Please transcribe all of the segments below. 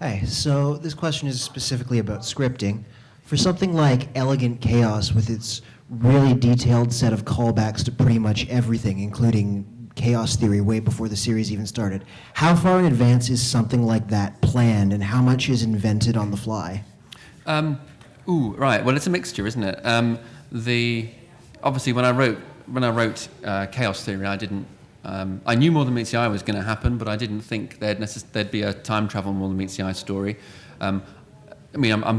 Hi, so this question is specifically about scripting. For something like Elegant Chaos with its really detailed set of callbacks to pretty much everything, including chaos theory way before the series even started, how far in advance is something like that planned and how much is invented on the fly? Right. Well, it's a mixture, isn't it? Obviously, when I wrote chaos theory, I knew More Than Meets the Eye was going to happen, but I didn't think there'd be a time travel More Than Meets the Eye story. I'm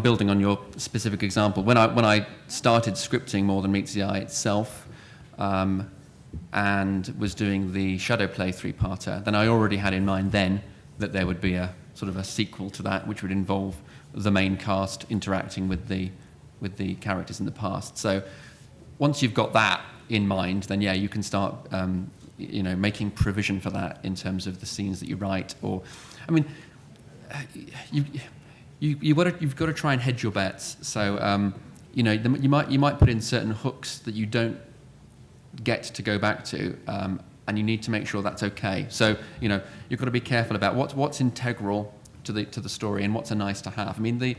building on your specific example. When I started scripting More Than Meets the Eye itself, and was doing the Shadowplay 3-parter, then I already had in mind then that there would be a sort of a sequel to that, which would involve the main cast interacting with the characters in the past. So once you've got that in mind, then yeah, you can start making provision for that in terms of the scenes that you write. Or, I mean, you've got to try and hedge your bets. So you might put in certain hooks that you don't get to go back to, and you need to make sure that's okay. So you've got to be careful about what's integral to the story and what's a nice to have. I mean,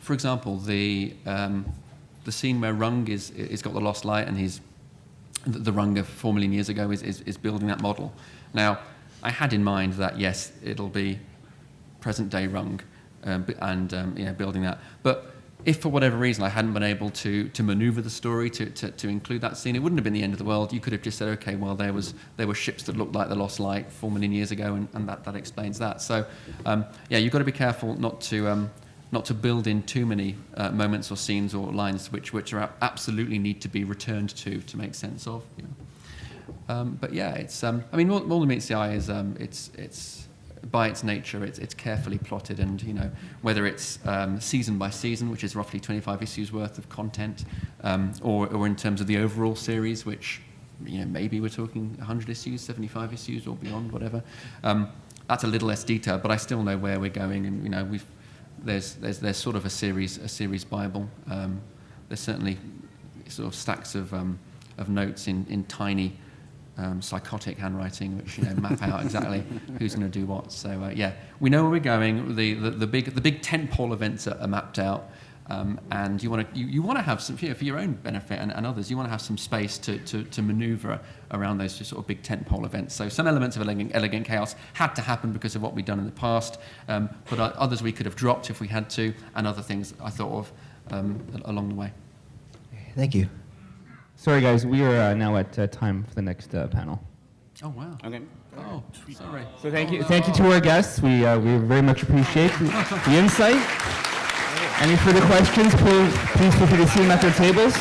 for example, the scene where Rung is got the lost light and the Rung of 4 million years ago is building that model. Now, I had in mind that yes, it'll be present day Rung, and building that. But if for whatever reason I hadn't been able to maneuver the story to include that scene, it wouldn't have been the end of the world. You could have just said, okay, well there were ships that looked like the Lost Light 4 million years ago, and that explains that. So you've got to be careful not to build in too many moments or scenes or lines which are absolutely need to be returned to make sense of. But yeah, it's More Than Meets the Eye is it's by its nature, it's carefully plotted, and whether it's season by season, which is roughly 25 issues worth of content, or in terms of the overall series, which maybe we're talking 100 issues, 75 issues, or beyond, whatever. That's a little less detailed, but I still know where we're going, and there's sort of a series Bible. There's certainly sort of stacks of notes in tiny. Psychotic handwriting, which map out exactly who's going to do what. So we know where we're going. The big tentpole events are mapped out, and you want to have some for your own benefit and others. You want to have some space to manoeuvre around those sort of big tentpole events. So some elements of Elegant Chaos had to happen because of what we'd done in the past, but others we could have dropped if we had to, and other things I thought of along the way. Thank you. Sorry, guys, we are now at time for the next panel. Oh, wow. Okay. Oh, sorry. So thank you to our guests. We very much appreciate the insight. Any further questions, please feel free to see them at their tables.